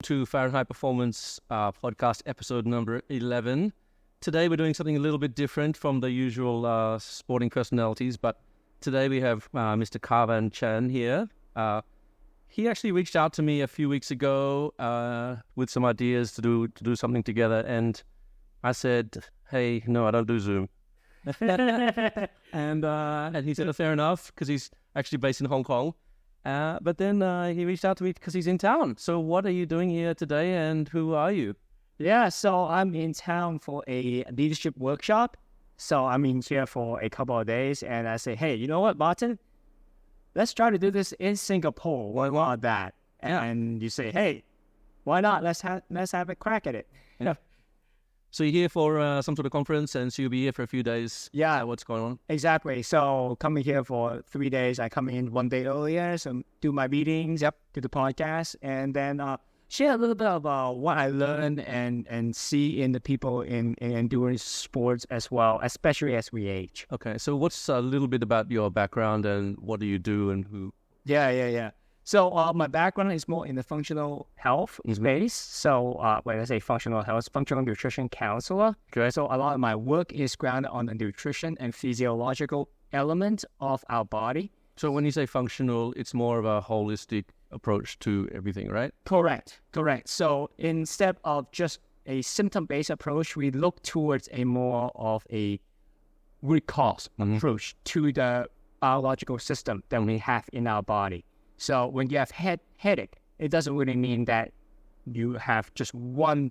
to Fahrenheit Performance podcast episode number 11. Today we're doing something a little bit different from the usual sporting personalities, but today we have Mr. Cavan Chan here. He actually reached out to me a few weeks ago with some ideas to do something together, and I said, "Hey, no, I don't do Zoom." and he said, "Fair enough," because he's actually based in Hong Kong. But then he reached out to me because he's in town. So what are you doing here today, and who are you? Yeah, so I'm in town for a leadership workshop. So I'm in here for a couple of days, and I say, hey, you know what, Martin? Let's try to do this in Singapore. Why not that? And you say, hey, why not? Let's have a crack at it. Yeah. So you're here for some sort of conference, and so you'll be here for a few days. Yeah. What's going on? Exactly. So coming here for 3 days, I come in 1 day earlier, so do my meetings, do the podcast, and then share a little bit about what I learned and see in the people in endurance sports as well, especially as we age. Okay. So what's a little bit about your background and what do you do and who? Yeah. So my background is more in the functional health space. So when I say functional health, functional nutrition counselor. Okay. So a lot of my work is grounded on the nutrition and physiological element of our body. So when you say functional, it's more of a holistic approach to everything, right? Correct. So instead of just a symptom-based approach, we look towards a more of a root cause approach to the biological system that we have in our body. So when you have headache, it doesn't really mean that you have just one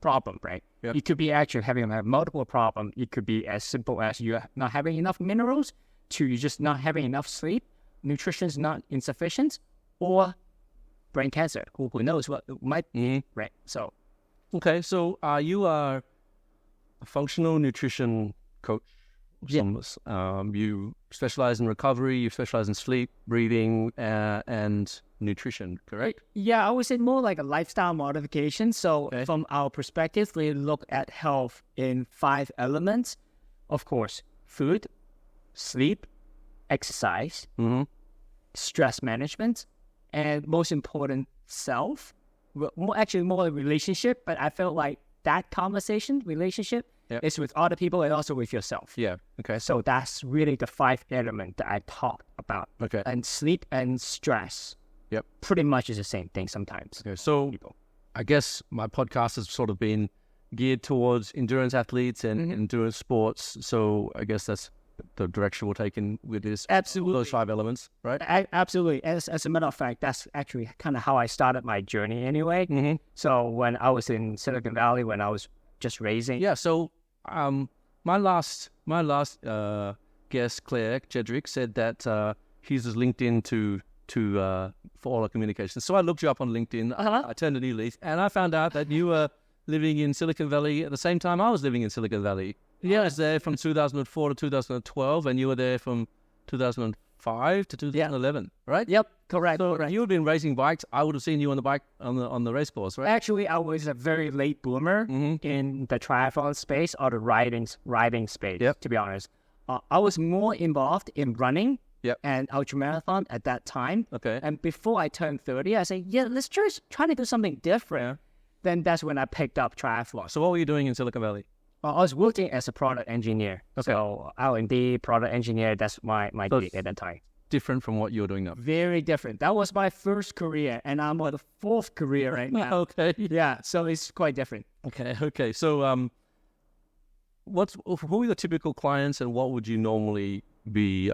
problem, right? Yep. You could be actually having multiple problems. It could be as simple as you not having enough minerals, to you just not having enough sleep, nutrition's not insufficient, or brain cancer. Who knows what it might be, right? So, okay. So you are a functional nutrition coach. Yeah. You specialize in recovery, you specialize in sleep, breathing, and nutrition, correct? Yeah, I would say more like a lifestyle modification. So from our perspective, we look at health in 5 elements. Of course, food, sleep, exercise, stress management, and most important, self. More a relationship, but I felt like that relationship, is with other people and also with yourself. Yeah. Okay. So that's really the 5 elements that I talk about. Okay. And sleep and stress. Yep. Pretty much is the same thing sometimes. Okay. So I guess my podcast has sort of been geared towards endurance athletes and endurance sports. So I guess that's the direction we'll take in with this. Absolutely. Those 5 elements, right? Absolutely. As a matter of fact, that's actually kind of how I started my journey anyway. So when I was in Silicon Valley, when I was just racing. Yeah. So my last guest, Claire Jedrick, said that he uses LinkedIn for all our communications. So I looked you up on LinkedIn. I turned a new leaf, and I found out that you were living in Silicon Valley at the same time I was living in Silicon Valley. Yeah, I was there from 2004 to 2012, and you were there from 2005 to 2011, right? Yep, correct. So you had been racing bikes. I would have seen you on the bike on the race course, right? Actually, I was a very late bloomer in the triathlon space or the riding space. To be honest, I was more involved in running and ultramarathon at that time. Okay. And before I turned 30, I said, let's just try to do something different. Then that's when I picked up triathlon. So what were you doing in Silicon Valley? I was working as a product engineer. Okay. So R&D, product engineer, that's my gig at that time. Different from what you're doing now. Very different. That was my first career, and I'm on the 4th career right now. Okay. Yeah, so it's quite different. Okay. So who are the typical clients, and what would you normally be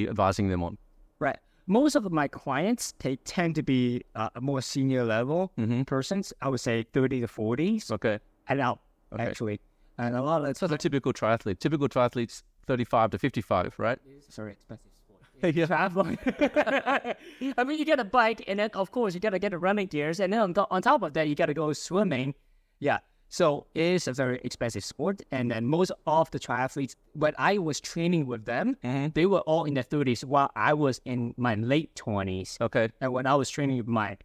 advising them on? Right. Most of my clients, they tend to be a more senior level persons. I would say 30 to 40s. Okay. And out, actually. And a lot of so the typical triathlete. Typical triathletes 35 to 55, right? Sorry, expensive sport. Yeah. I mean, you get a bike, and then, of course, you got to get the running gears. And then on top of that, you got to go swimming. Yeah. So it is a very expensive sport. And then most of the triathletes, when I was training with them, they were all in their 30s while I was in my late 20s. Okay. And when I was training with my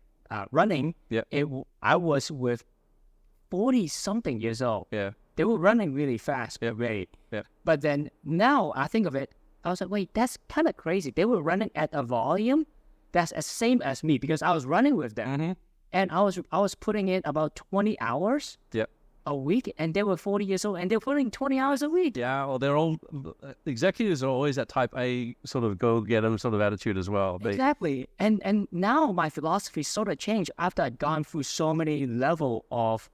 running, I was with 40-something years old. Yeah. They were running really fast, Yeah. But then now I think of it, I was like, wait, that's kind of crazy. They were running at a volume that's the same as me because I was running with them. And I was putting in about 20 hours a week, and they were 40 years old, and they're putting 20 hours a week. Yeah, well, they're all executives are always that type A sort of go get them sort of attitude as well. Exactly. And now my philosophy sort of changed after I'd gone through so many level of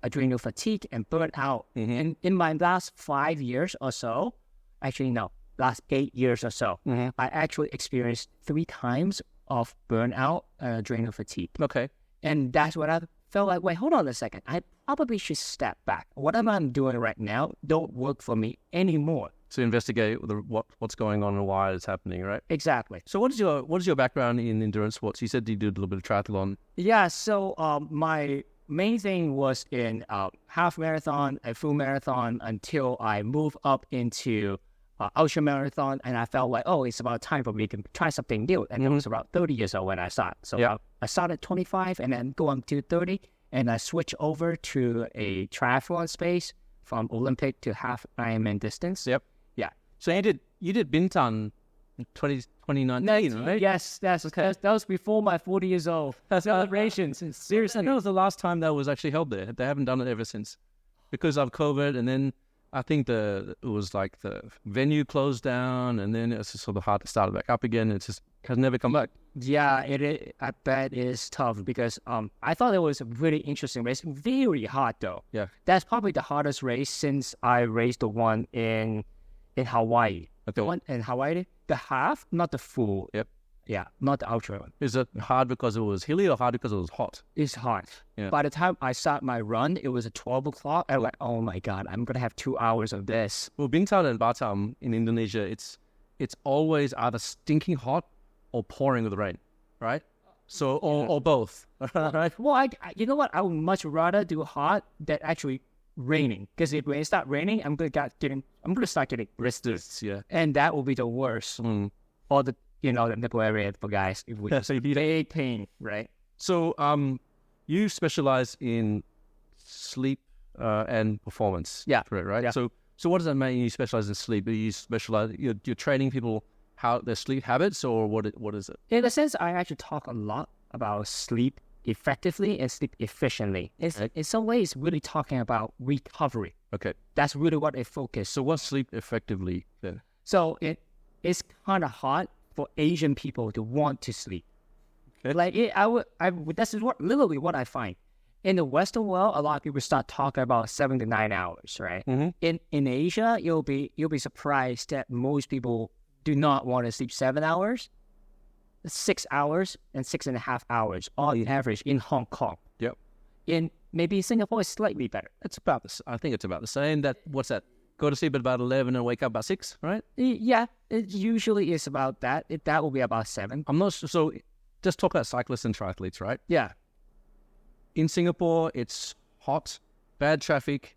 adrenal fatigue and burnout. And in my last 5 years or so, actually no, last 8 years or so, I actually experienced 3 times of burnout and adrenal fatigue. Okay. And that's what I felt like, wait, hold on a second. I probably should step back. Whatever I'm doing right now don't work for me anymore. To investigate what's going on and why it's happening, right? Exactly. So what is your background in endurance sports? You said you did a little bit of triathlon. Yeah, so my main thing was in half marathon and full marathon until I moved up into ultra marathon, and I felt like, oh, it's about time for me to try something new. And I was about 30 years old when I started. So I started at 25 and then go on to 30, and I switched over to a triathlon space from Olympic to half Ironman distance. Yep. Yeah. So you did Bintan in 2019, right? Yes, that was before my 40 years old celebrations. Seriously. That was the last time that was actually held there. They haven't done it ever since because of COVID, and then I think it was like the venue closed down, and then it's just sort of hard to start it back up again. It just has never come back. Yeah, I bet it is tough because I thought it was a really interesting race. Very hard though. Yeah, that's probably the hardest race since I raced the one in Hawaii. Okay. The one in Hawaii, the half, not the full. Yep. Yeah, not the ultra one. Is it hard because it was hilly or hard because it was hot? It's hard. Yeah. By the time I start my run, it was at 12 o'clock. I was like, oh my God, I'm going to have 2 hours of this. Well, Bintan and Batam in Indonesia, it's always either stinking hot or pouring with rain, right? So, or both, right? Well, you know what? I would much rather do hot than actually raining. Because when it starts raining, I'm going to start getting blisters. Yeah. And that will be the worst. Or the nipple area for guys. So big pain, right? So, you specialize in sleep and performance. Yeah. Correct, right? Yeah. So what does that mean? You specialize in sleep. You're training people how their sleep habits, or what is it? In a sense, I actually talk a lot about sleep effectively and sleep efficiently. In some ways, really talking about recovery. Okay. That's really what I focus. So what's sleep effectively then? So it's kind of hard for Asian people to want to sleep. Okay. Like that's literally what I find. In the Western world, a lot of people start talking about 7 to 9 hours, right? In Asia, you'll be surprised that most people do not want to sleep 7 hours, 6 hours, and 6.5 hours on average in Hong Kong. Yep. In maybe Singapore, it's slightly better. I think it's about the same. What's that? Go to sleep at about 11 and wake up about 6, right? Yeah, it usually is about that. That will be about 7. I'm not sure. So just talk about cyclists and triathletes, right? Yeah. In Singapore, it's hot, bad traffic,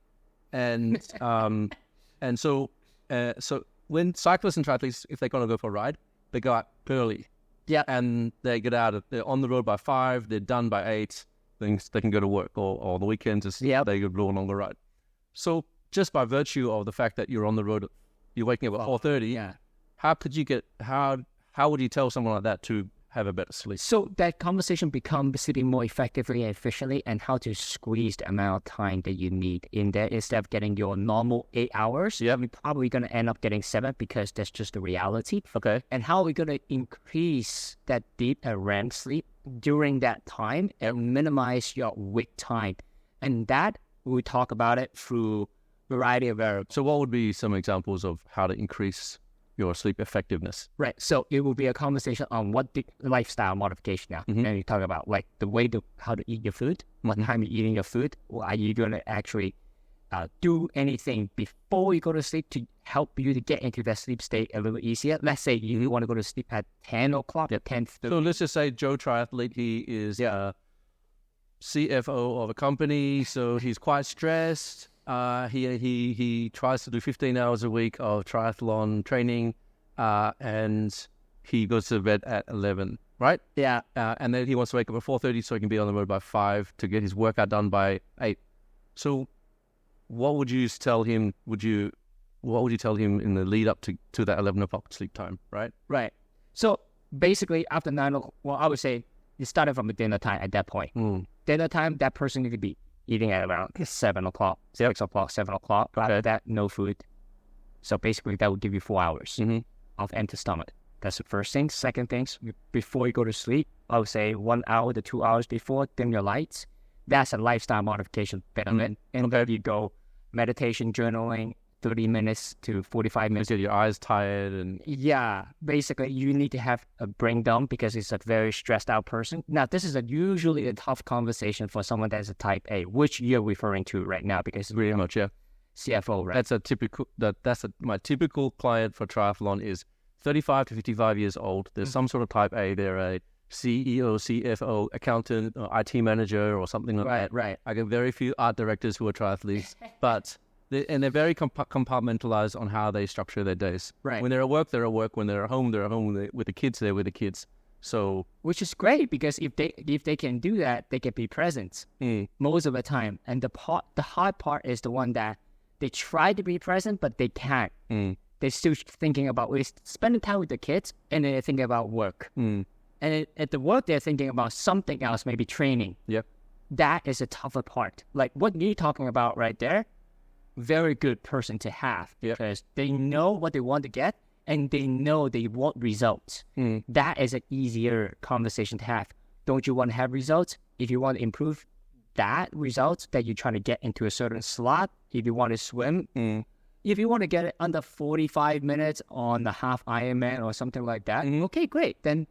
and so when cyclists and triathletes, if they're going to go for a ride, they go out early. Yeah. And they get out. They're on the road by 5. They're done by 8. Then they can go to work, or the weekends they go do a longer ride. So just by virtue of the fact that you're on the road, you're waking up at 4:30. Yeah. How would you tell someone like that to have a better sleep? So that conversation becomes sleeping more effectively and efficiently, and how to squeeze the amount of time that you need in there. Instead of getting your normal 8 hours, you're probably going to end up getting 7 because that's just the reality. Okay. And how are we going to increase that deep and REM sleep during that time and minimize your wake time? And that we talk about it through a variety of variables. So what would be some examples of how to increase your sleep effectiveness? Right. So it will be a conversation on what the lifestyle modification now. And you talk about like the way how to eat your food, what time you're eating your food. Or are you going to actually do anything before you go to sleep to help you to get into that sleep state a little easier? Let's say you want to go to sleep at 10 o'clock, at 10:30. So let's just say Joe Triathlete, he is CFO of a company, so he's quite stressed. He tries to do 15 hours a week of triathlon training, and he goes to bed at 11, right? Yeah. And then he wants to wake up at 4:30 so he can be on the road by 5 to get his workout done by 8. So what would you tell him? Would you what would you tell him in the lead up to that 11 o'clock sleep time, right? Right. So basically, after 9 o'clock, well, I would say you started from the dinner time at that point. Dinner time, that person need to be eating at around 7 o'clock, 6 o'clock, 7 o'clock. After that, no food. So basically, that would give you 4 hours of empty stomach. That's the first thing. Second thing, before you go to sleep, I would say 1 hour to 2 hours before, dim your lights. That's a lifestyle modification. And then you go meditation, journaling, 30 minutes to 45 minutes. Get your eyes tired and... Yeah, basically, you need to have a brain dump because it's a very stressed out person. Now, this is usually a tough conversation for someone that's a type A, which you're referring to right now because it's pretty much, yeah. CFO, right? My typical client for triathlon is 35 to 55 years old. There's some sort of type A. They're a CEO, CFO, accountant, or IT manager, or something like that. Right. I get very few art directors who are triathletes, but they're very compartmentalized on how they structure their days. Right. When they're at work, they're at work. When they're at home, they're at home. With the kids, they're with the kids. So, which is great because if they can do that, they can be present most of the time. And the hard part is the one that they try to be present, but they can't. They're still thinking about spending time with the kids, and they're thinking about work. And at the work, they're thinking about something else, maybe training. Yep. That is a tougher part. Like what you're talking about right there, very good person to have because they know what they want to get, and they know they want results. That is an easier conversation to have. Don't you want to have results? If you want to improve that results that you're trying to get into a certain slot, if you want to swim, if you want to get it under 45 minutes on the half Ironman or something like that, okay, great. Then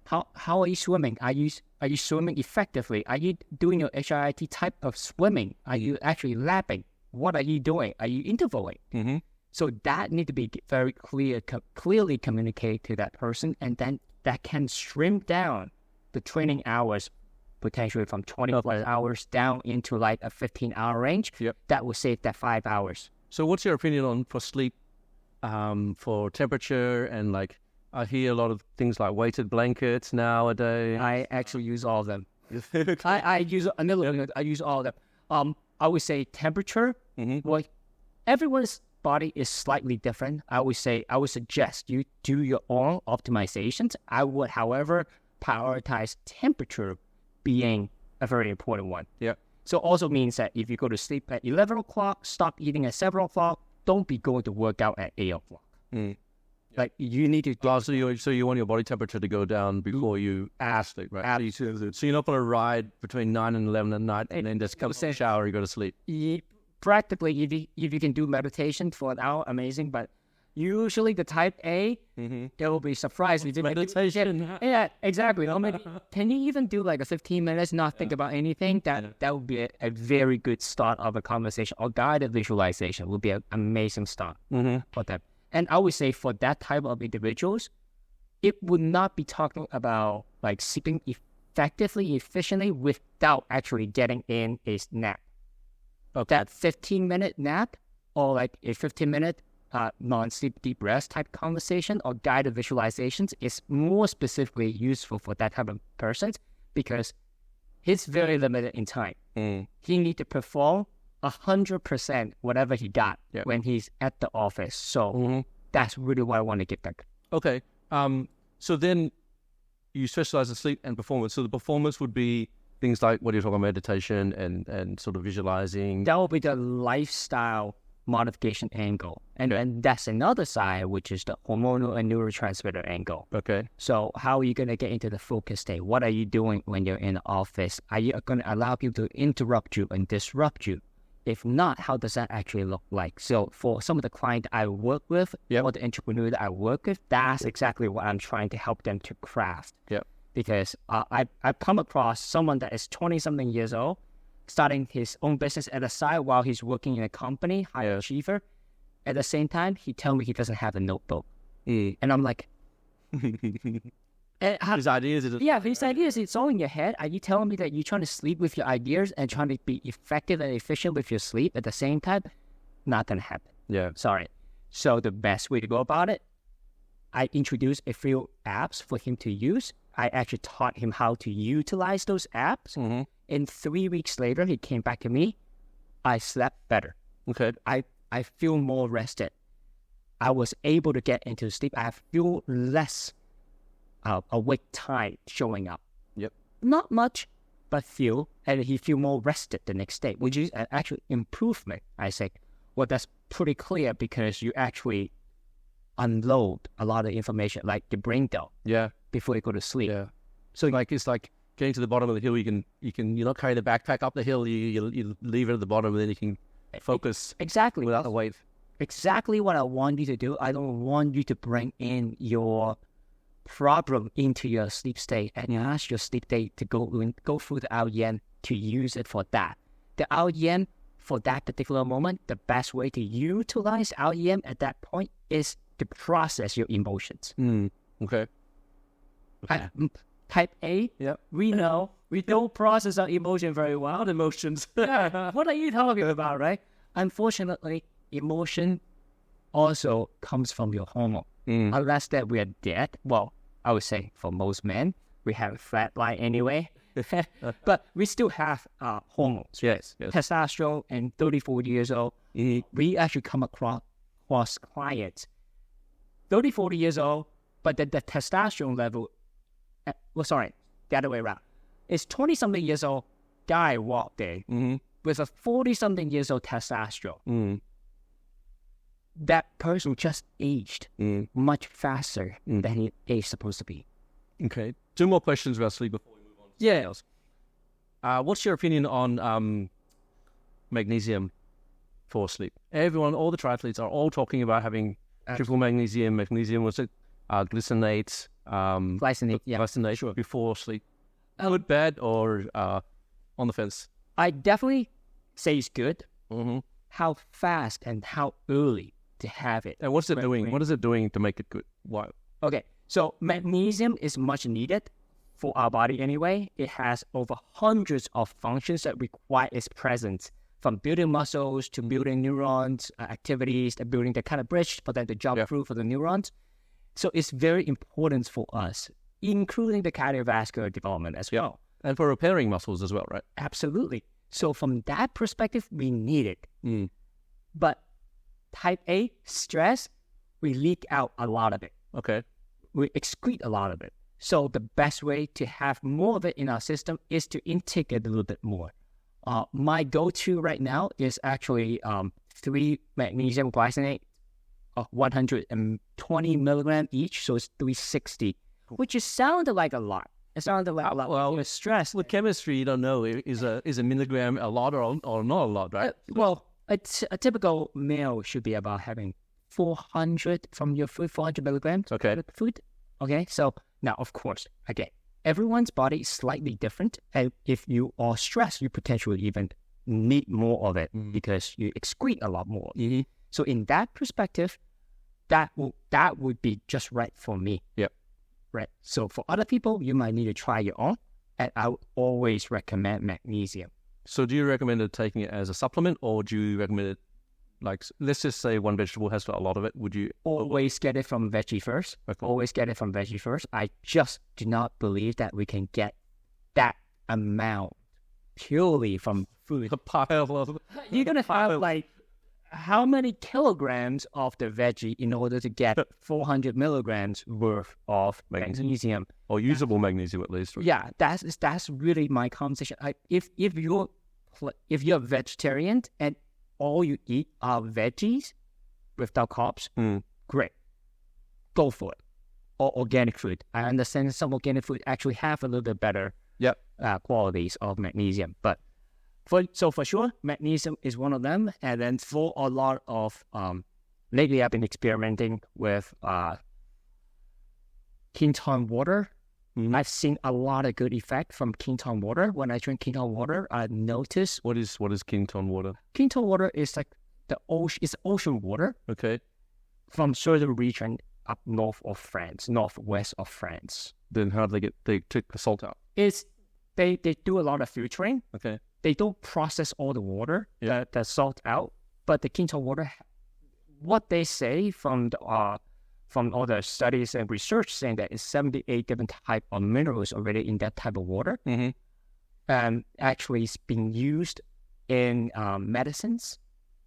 how are you swimming? Are you swimming effectively? Are you doing your HIIT type of swimming? Are you actually lapping? What are you doing? Are you intervaling? So that need to be very clearly communicated to that person, and then that can shrink down the training hours potentially from 20 plus hours down into like a 15-hour range. That will save that 5 hours. So what's your opinion for sleep, for temperature, and like I hear a lot of things like weighted blankets nowadays. I actually use all of them. I use all of them. I would say temperature. Well, everyone's body is slightly different. I would suggest you do your own optimizations. I would, however, prioritize temperature being a very important one. So also means that if you go to sleep at 11 o'clock, stop eating at 7 o'clock, don't be going to work out at 8 o'clock. Like you need to... So you want your body temperature to go down before you sleep, right? So you're not going to ride between 9 and 11 at night and then just come from the shower, you go to sleep. Practically, if you can do meditation for an hour, amazing. But usually the type A, they will be surprised. Meditation. Yeah, exactly. Can you even do like a 15 minutes, not think about anything? That would be a very good start of a conversation. Or guided visualization would be an amazing start for them. And I would say for that type of individuals, it would not be talking about like sleeping effectively, efficiently without actually getting in a nap. That 15-minute nap or like a 15-minute non-sleep deep rest type conversation or guided visualizations is more specifically useful for that type of person because he's very limited in time. He needs to perform 100% whatever he got when he's at the office. So that's really what I want to get back. Okay. So then you specialize in sleep and performance. So the performance would be things like what you're talking about, meditation and sort of visualizing. That will be the lifestyle modification angle. And that's another side, which is the hormonal and neurotransmitter angle. Okay. So how are you going to get into the focus state? What are you doing when you're in the office? Are you going to allow people to interrupt you and disrupt you? If not, how does that actually look like? So for some of the clients I work with or the entrepreneur that I work with, that's exactly what I'm trying to help them to craft. Because I've come across someone that is 20-something years old, starting his own business at the side while he's working in a company, high achiever. At the same time, he tells me he doesn't have a notebook. And I'm like... his ideas... his ideas, it's all in your head. Are you telling me that you're trying to sleep with your ideas and trying to be effective and efficient with your sleep at the same time? Not going to happen. Sorry. So the best way to go about it, I introduced a few apps for him to use. I actually taught him how to utilize those apps. And 3 weeks later, he came back to me. I slept better. Okay. I feel more rested. I was able to get into sleep, I feel less awake time showing up. Yep. Not much, but feel, and he feel more rested the next day, which is an actual improvement, I think. Well, that's pretty clear because you actually unload a lot of information, like the brain dump, before you go to sleep. Yeah. So it's like getting to the bottom of the hill. You can you're not carrying the backpack up the hill. You leave it at the bottom, and then you can focus exactly without the weight. Exactly what I want you to do. I don't want you to bring in your problem into your sleep state and ask your sleep state to go through the REM to use it for that. The REM for that particular moment, the best way to utilize REM at that point is to process your emotions. Okay. Type A, we know we don't process our emotion very well. Not emotions. What are you talking about, right? Unfortunately, emotion also comes from your hormone. Unless that we are dead, well, I would say for most men, we have a flat line anyway. But we still have hormones. Yes. Testosterone and 34 years old. We actually come across clients 30, 40 years old, but the testosterone level, the other way around. It's 20-something years old guy walked in with a 40-something years old testosterone. That person just aged much faster than he is supposed to be. Okay. 2 more questions about sleep before we move on. Yes. What's your opinion on magnesium for sleep? Everyone, all the triathletes are all talking about having triple magnesium. Magnesium, what's it? Glycinate. Glycinate before sleep. Good, bad, or on the fence? I definitely say it's good. How fast and how early to have it. And what's it doing? What is it doing to make it good? Why? Okay, so magnesium is much needed for our body anyway. It has over hundreds of functions that require its presence, from building muscles to building neurons, activities, and building the kind of bridge for them to jump through for the neurons. So it's very important for us, including the cardiovascular development as well. And for repairing muscles as well, right? Absolutely. So from that perspective, we need it. But type A, stress, we leak out a lot of it. Okay. We excrete a lot of it. So the best way to have more of it in our system is to intake it a little bit more. My go-to right now is actually 3 magnesium glycinate, 120 milligram each, so it's 360, which is sounded like a lot. It sounded like a lot. Well, with stress. With chemistry, you don't know is a milligram a lot or not a lot, right? A typical meal should be about having 400 from your food, 400 milligrams of food. Okay, so now, of course, again, everyone's body is slightly different. And if you are stressed, you potentially even need more of it because you excrete a lot more. So in that perspective, that would be just right for me. Yep. Right. So for other people, you might need to try your own. And I would always recommend magnesium. So do you recommend it taking it as a supplement, or do you recommend it, like, let's just say one vegetable has got a lot of it, would you? Always get it from veggie first. Okay. Always get it from veggie first. I just do not believe that we can get that amount purely from food. A pile of... You're going to have, like, how many kilograms of the veggie in order to get 400 milligrams worth of magnesium? Or usable magnesium, at least. Right? Yeah, that's really my conversation. If you're a vegetarian and all you eat are veggies without carbs, great, go for it. Or organic food. I understand some organic food actually have a little bit better qualities of magnesium, but for sure, magnesium is one of them. And then for a lot of lately, I've been experimenting with Quinton water. I've seen a lot of good effect from Quinton water. When I drink Quinton water, I notice... What is Quinton water? Quinton water is like the ocean. It's ocean water. Okay. From certain region up north of France, northwest of France. Then how do they take the salt out? They do a lot of filtering. Okay. They don't process all the water, the salt out. But the Quinton water, what they say from all the studies and research saying that it's 78 different type of minerals already in that type of water. And actually it's being used in medicines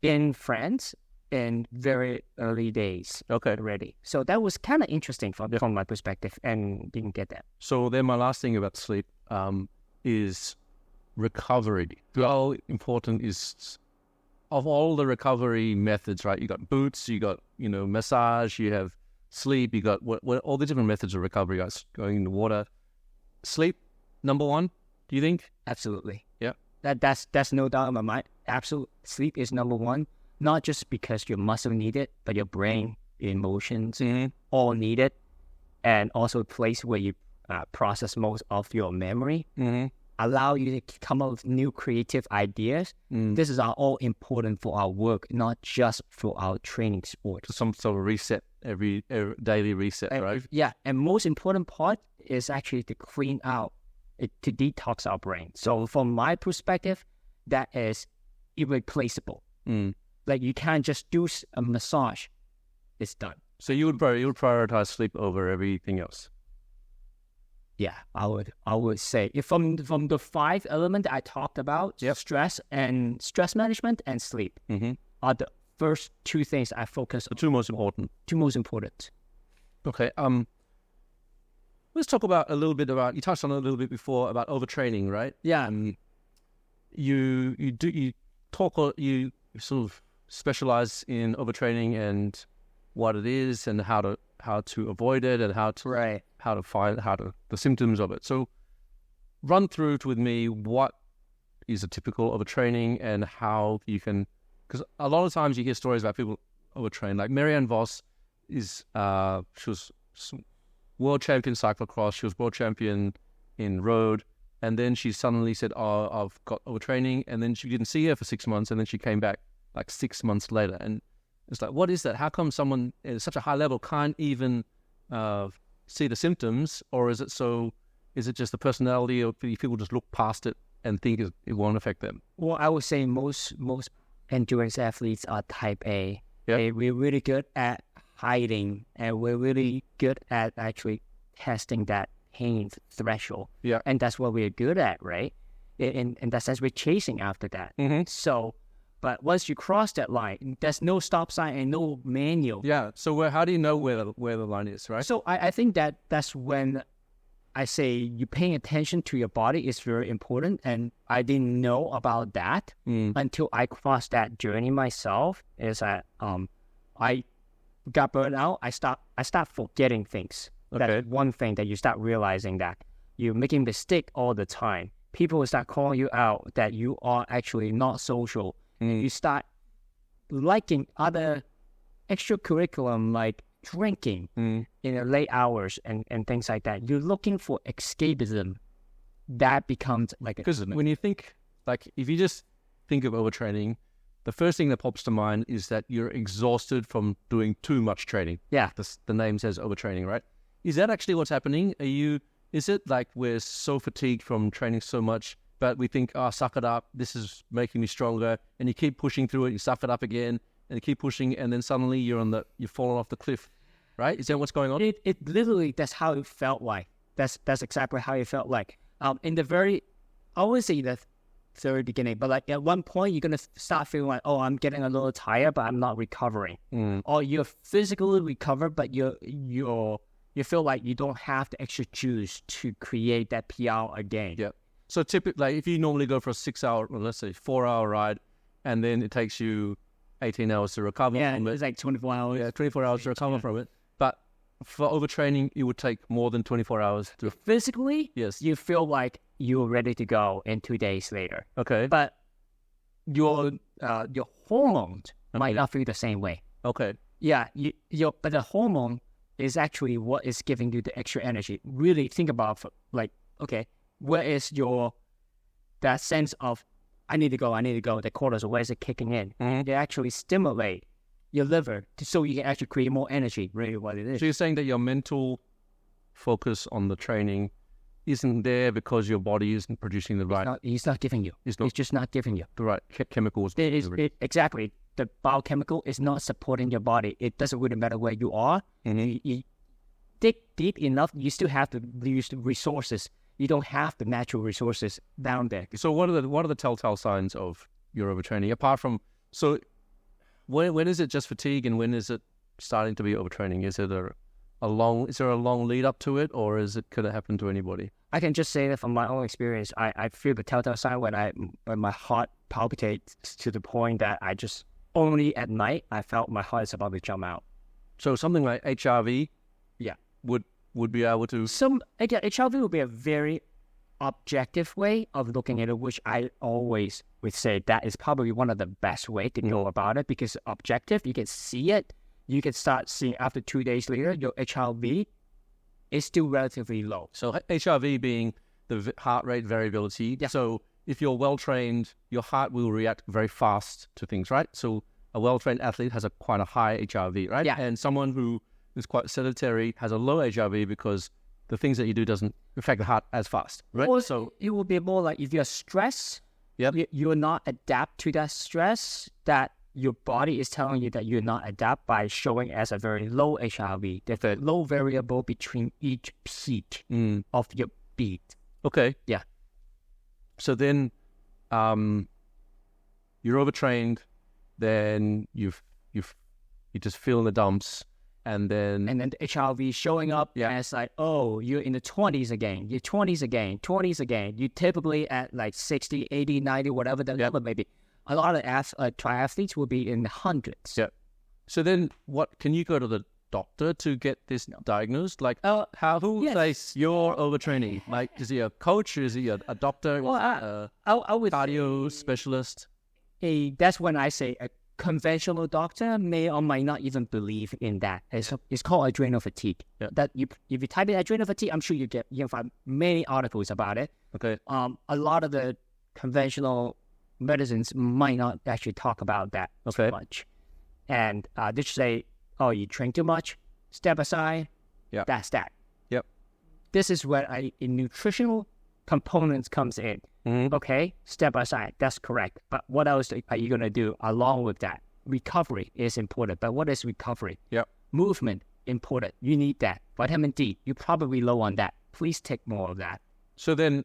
in France in very early days already. So that was kind of interesting from my perspective, and didn't get that. So then my last thing about sleep is recovery. How important is, of all the recovery methods, right? You got boots, you got, massage, you have sleep, you got what all the different methods of recovery, guys, going in the water. Sleep, number one, do you think? Absolutely. Yeah. That's no doubt in my mind. Absolute sleep is number one, not just because your muscle need it, but your brain, your emotions, all need it. And also a place where you process most of your memory, allow you to come up with new creative ideas. This is all important for our work, not just for our training sport. Some sort of reset, every daily reset, right? Yeah, and most important part is actually to clean out, to detox our brain. So from my perspective, that is irreplaceable. Like you can't just do a massage, it's done. So you would prioritize sleep over everything else? Yeah, I would say if from the 5 elements I talked about, stress management and sleep are the first 2 things I focus on. The 2 most important. 2 most important. Okay. Let's talk about a little bit about, you touched on it a little bit before about overtraining, right? Yeah. You sort of specialize in overtraining and what it is and how to avoid it and how to find the symptoms of it. So run through with me what is a typical overtraining and how you can, because a lot of times you hear stories about people overtrain. Like Marianne Vos is she was world champion cyclocross, she was world champion in road, and then she suddenly said, I've got overtraining, and then she didn't see her for 6 months, and then she came back like 6 months later. And it's like, what is that? How come someone at such a high level can't even see the symptoms? Or is it just the personality, or people just look past it and think it won't affect them? Well, I would say most endurance athletes are type A. Yep. We're really good at hiding, and we're really good at actually testing that pain threshold. Yeah. And that's what we're good at, right? In that sense, we're chasing after that. So, but once you cross that line, there's no stop sign and no manual. Yeah. So how do you know where the line is, right? So I think that's when I say you paying attention to your body is very important. And I didn't know about that until I crossed that journey myself. Is that I got burned out. I start forgetting things. Okay. That's one thing that you start realizing, that you're making mistake all the time. People will start calling you out that you are actually not social. You start liking other extracurriculum like drinking in the late hours and things like that. You're looking for escapism. That becomes like because when you think, like, if you just think of overtraining, the first thing that pops to mind is that you're exhausted from doing too much training. Yeah. The name says overtraining, right? Is that actually what's happening? Is it like we're so fatigued from training so much, but we think, suck it up, this is making me stronger, and you keep pushing through it, you suck it up again, and you keep pushing, and then suddenly you've fallen off the cliff, right? Is that what's going on? It literally, that's how it felt like. That's exactly how it felt like. In the very, I wouldn't say the very beginning, but like at one point you're gonna start feeling like, I'm getting a little tired, but I'm not recovering. Or you're physically recovered, but you feel like you don't have the extra juice to create that PR again. Yeah. So typically, like, if you normally go for a 6-hour, well, let's say 4-hour ride, and then it takes you 18 hours to recover from it. It's like 24 hours. Yeah, 24 hours to recover from it. But for overtraining, it would take more than 24 hours to... Physically, yes, you feel like you're ready to go in 2 days later. Okay. But your hormones might not feel the same way. Okay. Yeah, but the hormone is actually what is giving you the extra energy. Really think about, like, okay, where is that sense of, I need to go, the cortisol, where is it kicking in? They actually stimulate your liver so you can actually create more energy, really what it is. So you're saying that your mental focus on the training isn't there because your body isn't producing the right... It's not giving you. It's just not giving you. The right chemicals. Exactly. The biochemical is not supporting your body. It doesn't really matter where you are. You dig deep enough, you still have to use the resources. You don't have the natural resources down there. So what are the telltale signs of your overtraining? Apart from, so when is it just fatigue, and when is it starting to be overtraining? Is it is there a long lead up to it, or could it happen to anybody? I can just say that from my own experience, I feel the telltale sign when my heart palpitates to the point that I just only at night I felt my heart is about to jump out. So something like HRV, yeah, would be able to. HRV would be a very objective way of looking at it, which I always would say that is probably one of the best way to know about it, because objective, you can see it. You can start seeing after 2 days later, your HRV is still relatively low. So HRV being the heart rate variability. Yeah. So if you're well-trained, your heart will react very fast to things, right? So a well-trained athlete has quite a high HRV, right? Yeah. And someone who is quite sedentary has a low HRV because the things that you do doesn't affect the heart as fast, right? Or so it will be more like if you're stressed, you're not adapt to that stress, that your body is telling you that you're not adapt by showing as a very low HRV. There's a low variable between each peak of your beat. Okay. Yeah. So then you're overtrained, then you just feel in the dumps, and then the HRV showing up as like, oh, you're in the 20s again. You're 20s again. You typically at like 60, 80, 90, whatever the level may be. A lot of triathletes will be in the hundreds. Yeah. So then what, can you go to the doctor to get this diagnosed? Like, who says you're overtraining? Like, is he a coach? Is he a doctor? Well, I would cardio specialist? That's when I say a conventional doctor may or might not even believe in that. It's called adrenal fatigue. Yeah. That if you type in adrenal fatigue, I'm sure you can find many articles about it. Okay. A lot of the conventional medicines might not actually talk about that so much. And they just say, oh, you drink too much, step aside, that's that. Yep. This is where nutritional components comes in. Mm-hmm. Okay, step aside, that's correct. But what else are you going to do along with that? Recovery is important. But what is recovery? Yep. Movement, important. You need that. Vitamin D, you're probably low on that. Please take more of that. So then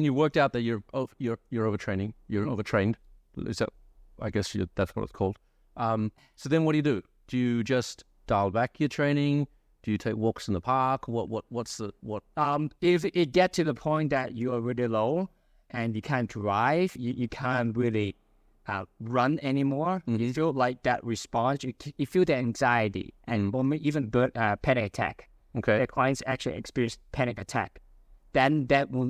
you worked out that you're overtraining. You're overtrained. Is that? I guess that's what it's called. So then what do? Do you just dial back your training? Do you take walks in the park? What's? If it get to the point that you are really low and you can't drive, you can't really run anymore. Mm-hmm. You feel like that response. You feel the anxiety and even panic attack. Okay. The clients actually experience panic attack. Then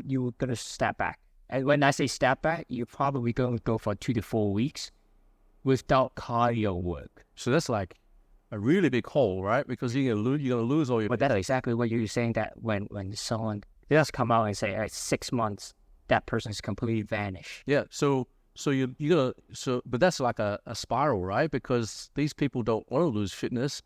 you're gonna step back. And when I say step back, you're probably going to go for 2 to 4 weeks without cardio work. So that's like a really big hole, right? Because you're gonna lose all your. But that's exactly what you're saying. That when someone come out and say 6 months, that person's completely vanished. Yeah. So but that's like a spiral, right? Because these people don't want to lose fitness,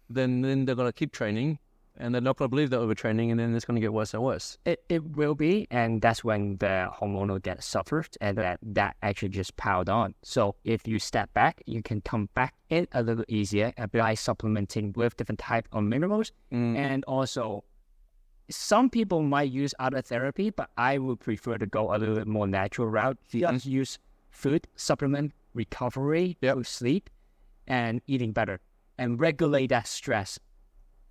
then they're gonna keep training, and they're not gonna believe they're overtraining, and then it's gonna get worse and worse. It will be, and that's when the hormonal get suffered, and that actually just piled on. So if you step back, you can come back in a little easier by supplementing with different type of minerals, and also some people might use other therapy, but I would prefer to go a little bit more natural route. Just use food, supplement, recovery, sleep, and eating better, and regulate that stress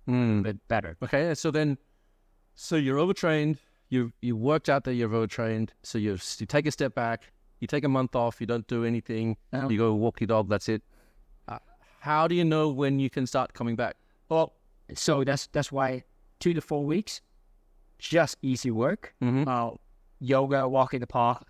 a bit better. Okay, so you're overtrained. You worked out that you're overtrained. So you take a step back. You take a month off. You don't do anything. You go walk your dog. That's it. How do you know when you can start coming back? Well, so that's why 2 to 4 weeks, just easy work. Mm-hmm. Yoga, walk in the park,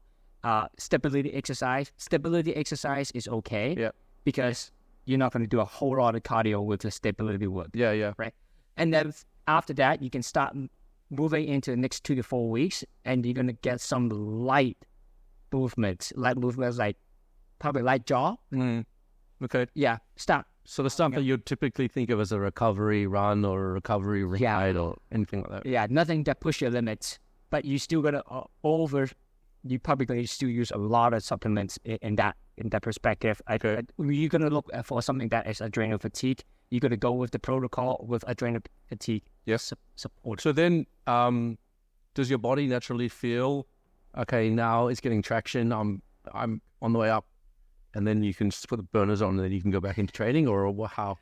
stability exercise. Stability exercise is okay because you're not going to do a whole lot of cardio with the stability work. Yeah. Right. And then after that, you can start moving into the next 2 to 4 weeks, and you're going to get some light movements like probably light jog. Okay. Yeah. Start. So the stuff that you typically think of as a recovery run or a recovery ride or anything like that. Yeah. Nothing that push your limits, but you still going to you probably going to still use a lot of supplements in that perspective. You're going to look for something that is adrenal fatigue. You're going to go with the protocol with adrenal fatigue. Yes. Support. So then, does your body naturally feel, okay, now it's getting traction. I'm on the way up. and then you can just put the burners on, and then you can go back into training, or how?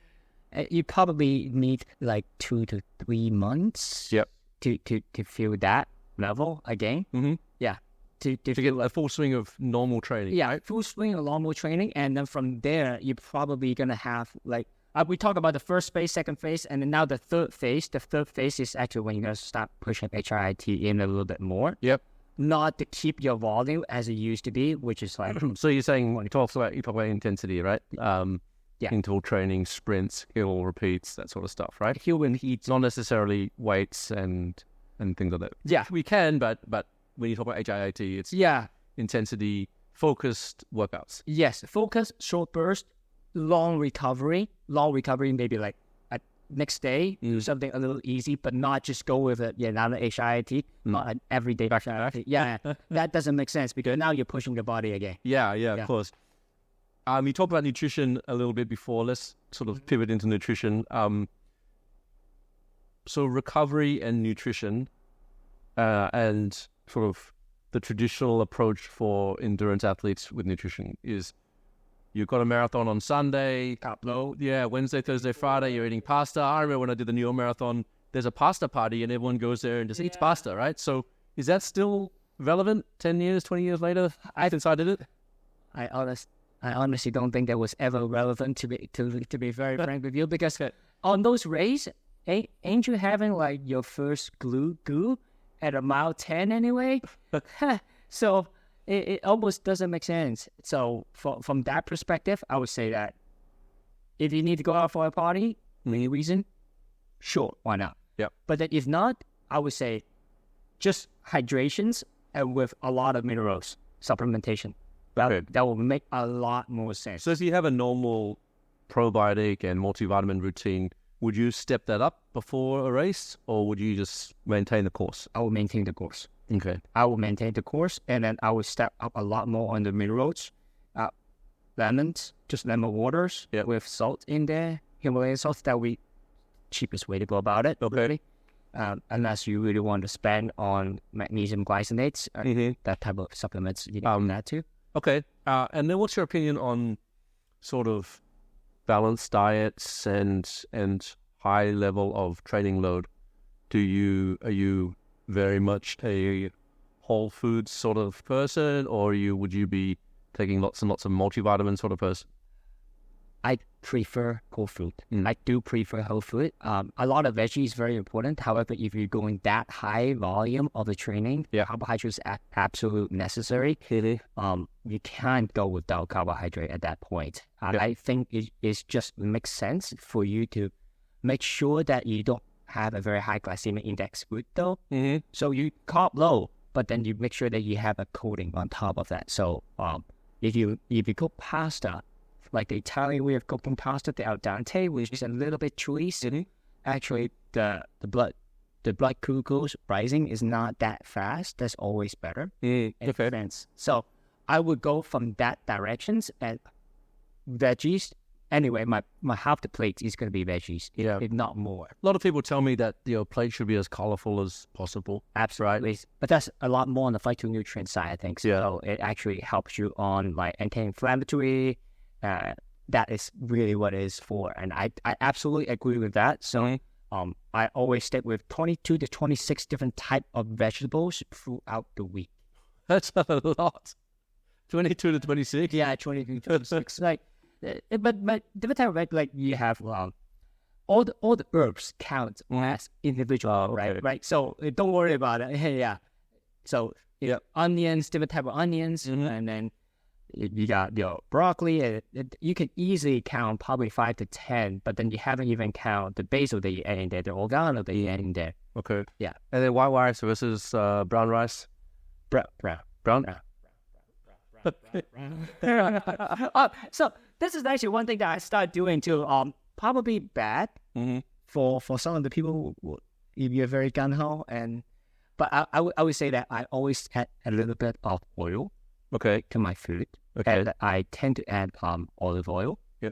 You probably need like 2 to 3 months. Yep. To feel that level again. Mm-hmm. Yeah. To get a full swing of normal training. Yeah, right? full swing of normal training, and then from there you're probably gonna have like we talk about the first phase, second phase, and then now the third phase. The third phase is actually when you're gonna start pushing HIIT in a little bit more. Yep. Not to keep your volume as it used to be, which is like. So you're saying you talk about intensity, right? Yeah. Interval training, sprints, hill repeats, that sort of stuff, right? Hill and heat, not necessarily weights and things like that. Yeah, we can, but when you talk about HIIT, it's intensity focused workouts. Yes, focus, short burst, long recovery. Long recovery, maybe like next day, do something a little easy, but not just go with it. Yeah, now the HIIT, not an everyday HIIT. Yeah, that doesn't make sense because now you're pushing the body again. Yeah, of course. You talked about nutrition a little bit before. Let's sort of pivot into nutrition. So recovery and nutrition, and sort of the traditional approach for endurance athletes with nutrition is you've got a marathon on Sunday. Carb load. Yeah, Wednesday, Thursday, Friday, you're eating pasta. I remember when I did the New York Marathon, there's a pasta party and everyone goes there and just eats pasta, right? So is that still relevant 10 years, 20 years later since I did it? I honestly don't think that was ever relevant to be very frank with you, because on those races, ain't you having like your first goo at a mile 10 anyway? So it almost doesn't make sense. So from that perspective, I would say that if you need to go out for a party, any reason, sure, why not? Yeah. But then if not, I would say just hydrations and with a lot of minerals, supplementation. That will make a lot more sense. So if you have a normal probiotic and multivitamin routine, would you step that up before a race, or would you just maintain the course? I will maintain the course. Okay. I will maintain the course, and then I will step up a lot more on the minerals. Lemons, just lemon waters with salt in there. Himalayan salt, that will be cheapest way to go about it. Okay. Unless you really want to spend on magnesium glycinates, that type of supplements, you need that too. Okay. And then what's your opinion on sort of balanced diets and high level of training load? Are you very much a whole food sort of person, or would you be taking lots and lots of multivitamin sort of person? I prefer whole food. I do prefer whole food. A lot of veggie is very important. However, if you're going that high volume of the training, carbohydrates are absolutely necessary. You can't go without carbohydrate at that point. I think it just makes sense for you to make sure that you don't have a very high glycemic index food though. So you carb low, but then you make sure that you have a coating on top of that. So if you cook pasta, like the Italian way of cooking pasta, the al dente, which is a little bit chewy, actually the blood glucose rising is not that fast. That's always better. Okay. So I would go from that directions, and veggies. Anyway, my half the plate is going to be veggies, if not more. A lot of people tell me that your plate should be as colorful as possible. Absolutely. Right? But that's a lot more on the phytonutrient side, I think. So it actually helps you on like anti-inflammatory. That is really what it is for. And I absolutely agree with that. So I always stick with 22 to 26 different type of vegetables throughout the week. That's a lot. 22 to 26? Yeah, 22 to 26. But different type of like you have all the herbs count as individual, right? So don't worry about it. Yeah. So onions, different type of onions, and then you got your broccoli. You can easily count probably 5 to 10, but then you haven't even count the basil that you add in there, the oregano that you add in there. Okay. Yeah. And then white rice versus brown rice. Brown. So this is actually one thing that I started doing too. Probably bad for some of the people who, if you're very gung ho, but I would say that I always add a little bit of oil. Okay. To my food. Okay. And I tend to add olive oil. Yeah.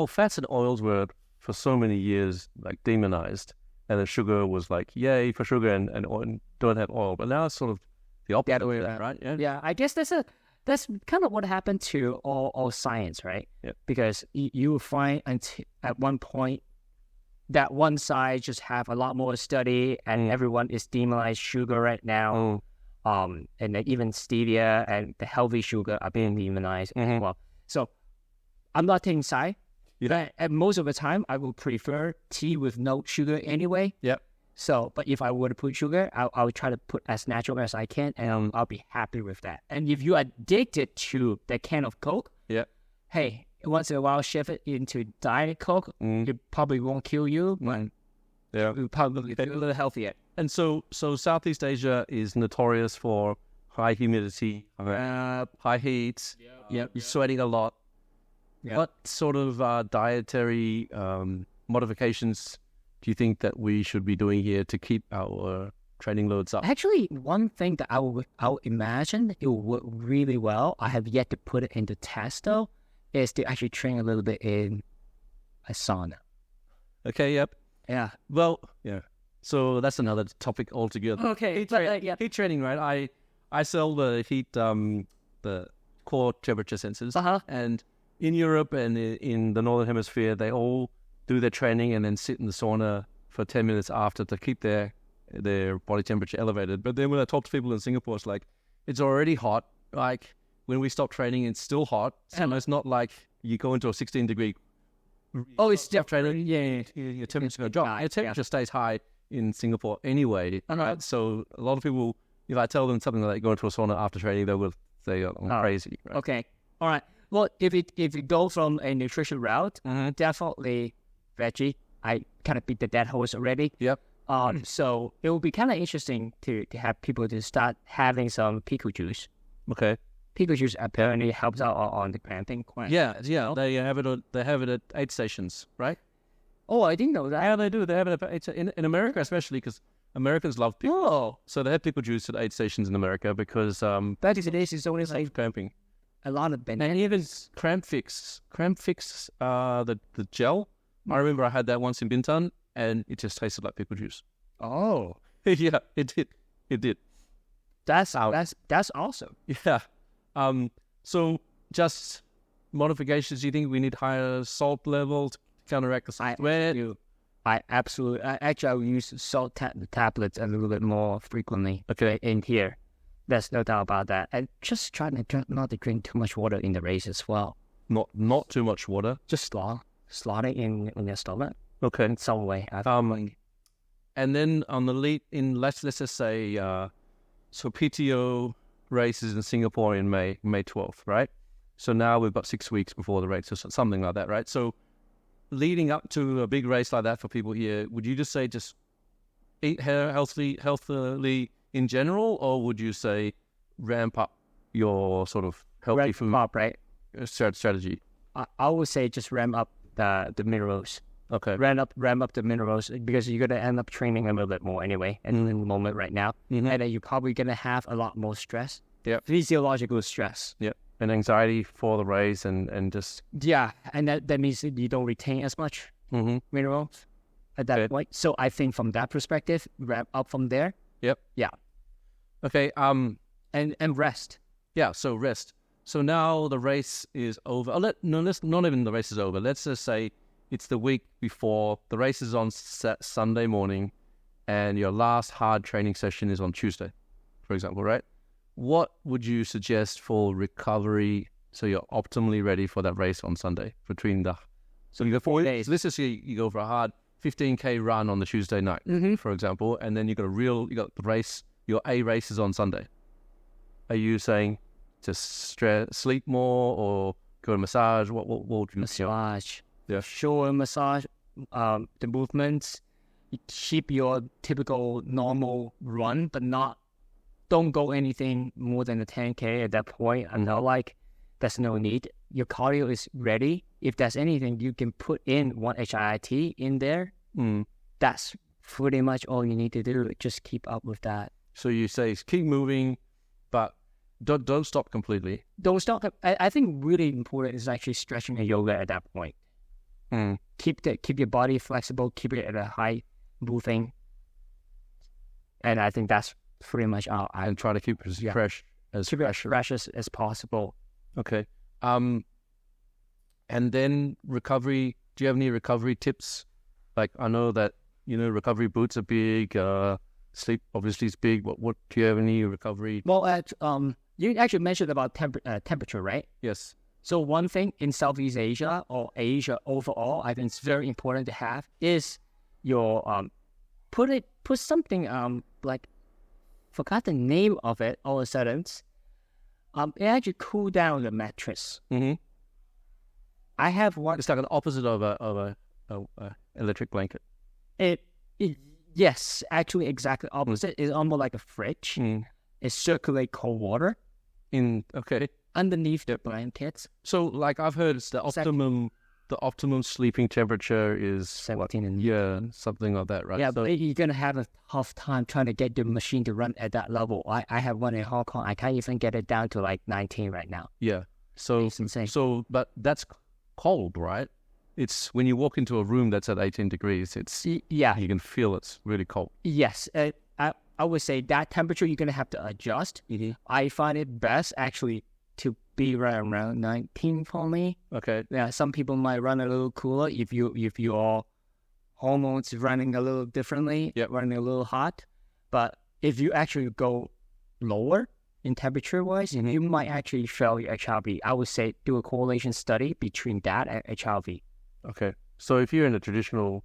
Fats and oils were for so many years like demonized, and then sugar was like yay for sugar and don't have oil. But now it's sort of the opposite way, right? Yeah. I guess that's kind of what happened to all science, right? Yep. Because you will find at one point that one side just have a lot more study, and everyone is demonized sugar right now. And then even stevia and the healthy sugar are being demonized as well. So I'm not taking side. But at most of the time, I will prefer tea with no sugar anyway. Yep. So, but if I were to put sugar, I would try to put as natural as I can, and I'll be happy with that. And if you're addicted to the can of Coke, hey, once in a while, shift it into Diet Coke. It probably won't kill you, but it'll probably be a little healthier. And so Southeast Asia is notorious for high humidity, high heat. You're sweating a lot. What sort of dietary modifications do you think that we should be doing here to keep our training loads up? Actually, one thing that I would imagine it will work really well, I have yet to put it into test though, is to actually train a little bit in a sauna. Okay, yep. Yeah. Well, yeah. So that's another topic altogether. Okay. Heat training, right? I sell the heat, the core temperature sensors. And in Europe and in the Northern Hemisphere, they all do their training and then sit in the sauna for 10 minutes after to keep their body temperature elevated. But then when I talk to people in Singapore, it's like, it's already hot. Like, when we stop training, it's still hot. So it's not like you go into a 16-degree... Oh, it's still training. Yeah, your temperature's going to drop. Your temperature stays high in Singapore anyway. Right? So a lot of people, if I tell them something like go into a sauna after training, they will say, I'm crazy. Right? Okay. All right. Well, if you go from a nutrition route, definitely veggie. I kind of beat the dead horse already. Yep. So it will be kind of interesting to have people to start having some pickle juice. Okay. Pickle juice apparently helps out on the cramping quite. Yeah. They have it at aid stations, right? Oh, I didn't know that. Yeah, they do. They have it at in America, especially because Americans love pickles. Oh. So they have pickle juice at aid stations in America because that is only like cramping. A lot of benefits. And even cramp fix, the gel. I remember I had that once in Bintan, and it just tasted like pickle juice. Oh, yeah, it did. That's awesome. Yeah. So just modifications. Do you think we need higher salt levels to counteract the sweat? I will use salt tablets a little bit more frequently. Okay, in here. There's no doubt about that. And just try not to drink too much water in the race as well. Not too much water. Just slot it in your stomach. Okay. In some way. And then on the lead in let's just say so PTO races in Singapore in May 12th, right? So now we've got 6 weeks before the race or something like that, right? So leading up to a big race like that for people here, would you just say just eat healthily in general, or would you say ramp up your sort of healthy food right? strategy? I would say just ramp up the minerals. Okay. Ramp up the minerals because you're gonna end up training a little bit more anyway in the moment right now, and then you're probably gonna have a lot more stress. Yeah. Physiological stress. Yeah. And anxiety for the race and just and that means that you don't retain as much minerals at that point. So I think from that perspective, ramp up from there. Yep. Yeah. Okay. And rest. Yeah. So rest. So now the race is over. Not even the race is over. Let's just say it's the week before. The race is on Sunday morning, and your last hard training session is on Tuesday, for example, right? What would you suggest for recovery so you're optimally ready for that race on Sunday? So you go 4 days. So let's just say you go for a hard 15K run on the Tuesday night, for example, and then you got the race. Your A race is on Sunday. Are you saying just sleep more or go to massage? What would you massage? Yeah, sure. Massage. The movements. You keep your typical normal run, but don't go anything more than a 10K at that point. I know, there's no need. Your cardio is ready. If there's anything, you can put in one HIIT in there. That's pretty much all you need to do. Just keep up with that. So you say keep moving, but don't stop completely. Don't stop. I think really important is actually stretching and yoga at that point. Keep your body flexible. Keep it at a high moving. And I think that's pretty much and try to keep it fresh. as fresh as possible. Okay. And then recovery. Do you have any recovery tips? Like, I know that, recovery boots are big. Sleep obviously is big. What do you have any recovery? Well, you actually mentioned about temperature, right? Yes. So one thing in Southeast Asia or Asia overall, I think it's very important to have is your put something like, forgot the name of it all of a sudden. It actually cool down the mattress. Mm-hmm. I have one. It's like an opposite of a electric blanket. Yes, actually exactly opposite. It's almost like a fridge. It circulates cold water underneath the blankets. So, like, I've heard it's the optimum sleeping temperature is 17 and something like that, right? Yeah, so, but you're gonna have a tough time trying to get the machine to run at that level. I have one in Hong Kong. I can't even get it down to like 19 right now. Yeah. So It's insane. But that's cold, right? It's when you walk into a room that's at 18 degrees. Yeah. You can feel it's really cold. Yes, I would say that temperature you're gonna have to adjust. Mm-hmm. I find it best actually to be right around 19 for me. Okay. Yeah, some people might run a little cooler if your hormones running a little differently, running a little hot. But if you actually go lower in temperature wise, you might actually fail your HRV. I would say do a correlation study between that and HRV. Okay. So if you're in a traditional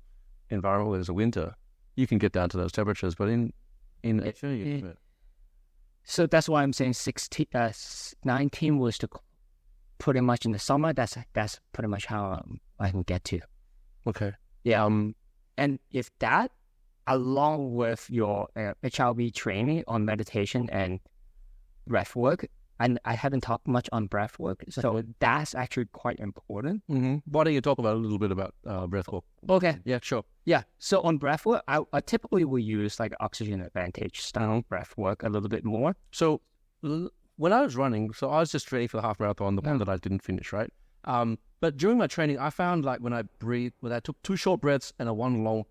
environment where there's a winter, you can get down to those temperatures, but in Asia, so that's why I'm saying 19 was pretty much in the summer. That's pretty much how I can get to. Okay. Yeah. And if that, along with your HRV training on meditation and breath work, and I haven't talked much on breath work, so that's actually quite important. Mm-hmm. Why don't you talk about a little bit about breath work? Okay. Yeah, sure. Yeah. So on breath work, I typically will use like oxygen advantage style breath work a little bit more. So when I was running, so I was just training for the half marathon, the one that I didn't finish, right? But during my training, I found like when I took 2 short breaths and a 1 long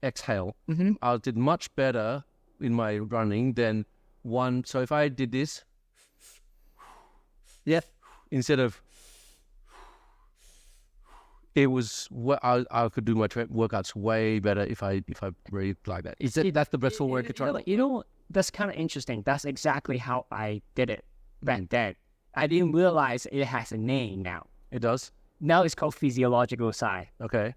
exhale, I did much better in my running than one. So if I did this, instead of, it was I could do my workouts way better if I breathe like that. That's the breathful work you're trying? You know, that's kind of interesting. That's exactly how I did it back then. I didn't realize it has a name now. It does? Now it's called physiological sigh. Okay.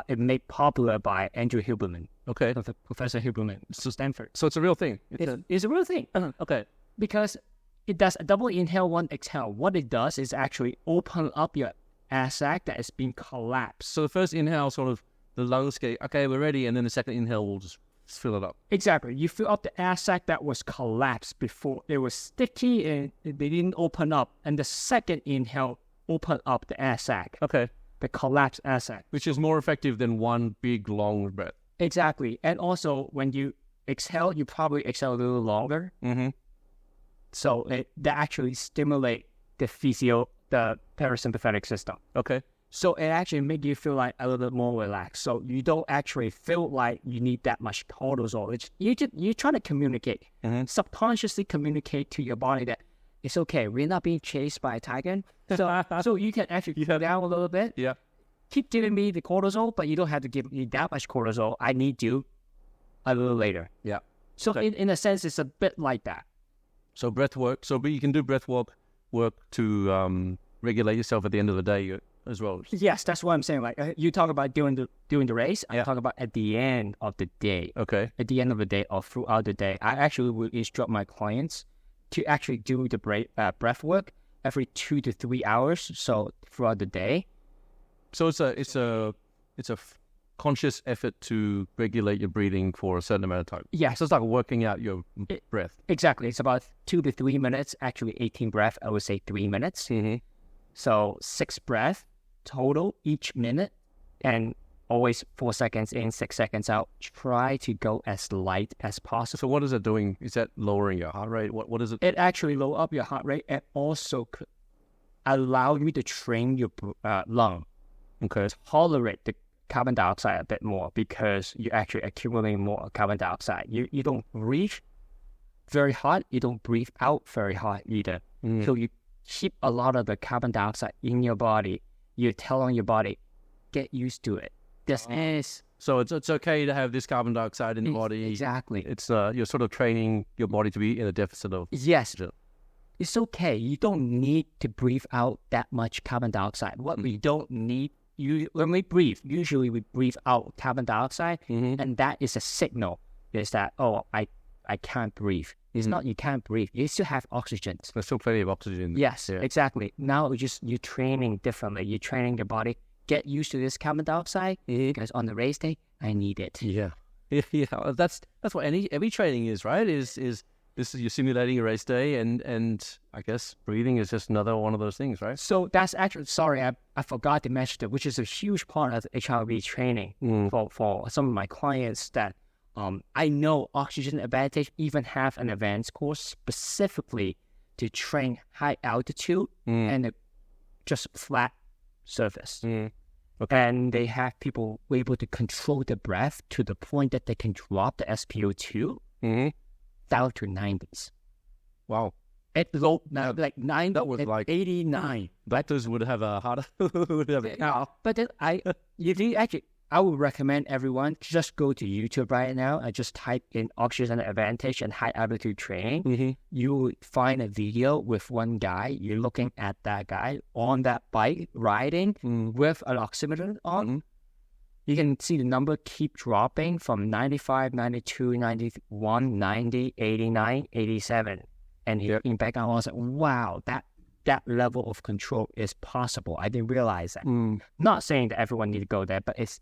It made popular by Andrew Huberman. Okay. Professor Huberman, Stanford. So it's a real thing. It's a real thing. Okay. Because it does a double inhale, 1 exhale. What it does is actually open up your air sac that is being collapsed. So the first inhale, sort of the lungs get, okay, we're ready, and then the second inhale will just fill it up. Exactly. You fill up the air sac that was collapsed before. It was sticky and they didn't open up. And the second inhale open up the air sac. Okay. The collapsed air sac. Which is more effective than one big, long breath. Exactly. And also, when you exhale, you probably exhale a little longer. Mm-hmm. So that actually stimulate the parasympathetic system. Okay. So it actually make you feel like a little bit more relaxed. So you don't actually feel like you need that much cortisol. You're trying to communicate, subconsciously communicate to your body that it's okay. We're not being chased by a tiger. So you can actually slow down a little bit. Yeah. Keep giving me the cortisol, but you don't have to give me that much cortisol. I need you a little later. Yeah. So in a sense, it's a bit like that. So breath work. But you can do breath work to regulate yourself at the end of the day as well. Yes, that's what I'm saying. Like you talk about doing the race. I talk about at the end of the day. Okay. At the end of the day or throughout the day, I actually will instruct my clients to actually do the breath work every 2 to 3 hours. So throughout the day. So it's a conscious effort to regulate your breathing for a certain amount of time. Yeah. So it's like working out your breath. Exactly. It's about 2 to 3 minutes. Actually, 18 breath. I would say 3 minutes. Mm-hmm. So 6 breath total each minute, and always 4 seconds in, 6 seconds out. Try to go as light as possible. So what is it doing? Is that lowering your heart rate? What is it? It actually lower up your heart rate and also allow you to train your lung. Okay. Tolerate the carbon dioxide a bit more because you actually accumulate more carbon dioxide. You don't breathe very hot, you don't breathe out very hot either. So you keep a lot of the carbon dioxide in your body. You're telling your body, get used to it. This is... So it's okay to have this carbon dioxide in the body. Exactly. It's you're sort of training your body to be in a deficit of... Yes. It's okay. You don't need to breathe out that much carbon dioxide. What we don't need, when we breathe, usually we breathe out carbon dioxide, and that is a signal. Is that, I can't breathe. It's not you can't breathe. You still have oxygen. There's still plenty of oxygen. Yes, exactly. Now you're training differently. You're training your body. Get used to this carbon dioxide because on the race day, I need it. Yeah. That's what every training is, right? Is this is you're simulating a race day, and I guess breathing is just another one of those things, right? So that's actually, sorry, I forgot to mention that, which is a huge part of HRV training for some of my clients that I know Oxygen Advantage even have an advanced course specifically to train high altitude and just flat surface. Okay. And they have people able to control the breath to the point that they can drop the SpO2 down to 90s. Wow. At low, like 9, that was like 89. Doctors would have a harder. But then I would recommend everyone just go to YouTube right now and just type in Oxygen Advantage and high altitude training. You will find a video with one guy. You're looking at that guy on that bike riding with an oximeter on. You can see the number keep dropping from 95, 92, 91, 90, 89, 87. And in back, I was like, wow, that level of control is possible. I didn't realize that. Not saying that everyone need to go there, but it's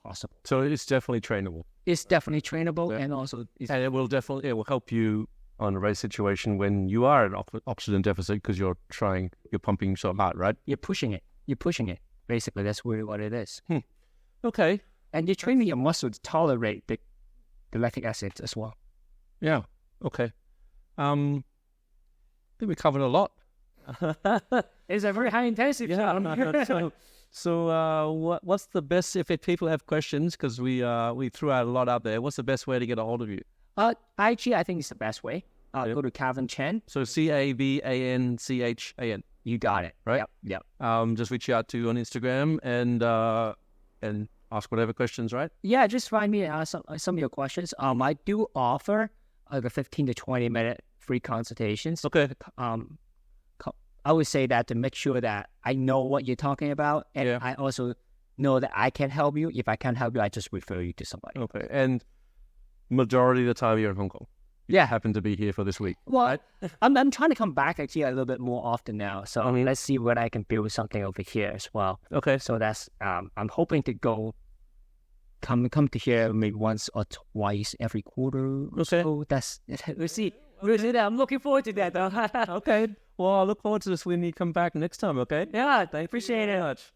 possible. So it's definitely trainable. It's definitely trainable, and also it will help you on a race situation when you are at oxygen deficit because you're pumping so hard, right? You're pushing it. Basically, that's really what it is. Okay. And you're training your muscle to tolerate the lactic acid as well. Yeah. Okay. I think we covered a lot. It's a very high intensity. Yeah. So what's the best, if people have questions, because we threw out a lot out there, what's the best way to get a hold of you? IG, I think it's the best way. Go to Cavan Chan. So CAVANCHAN. You got it. Right? Yep. Just reach out to you on Instagram and ask whatever questions, right? Yeah, just find me and ask some of your questions. I do offer the 15 to 20 minute free consultations. Okay. I would say that to make sure that I know what you're talking about, and I also know that I can help you. If I can't help you, I just refer you to somebody. Okay. And majority of the time you're in Hong Kong. Yeah. Happen to be here for this week. Well, right? I'm trying to come back actually a little bit more often now. So let's see whether I can build something over here as well. Okay. So that's I'm hoping to come to here maybe once or twice every quarter. Okay. So that's we'll see. I'm looking forward to that though. Okay. Well, I look forward to this when you come back next time, okay? Yeah, I appreciate it. Much.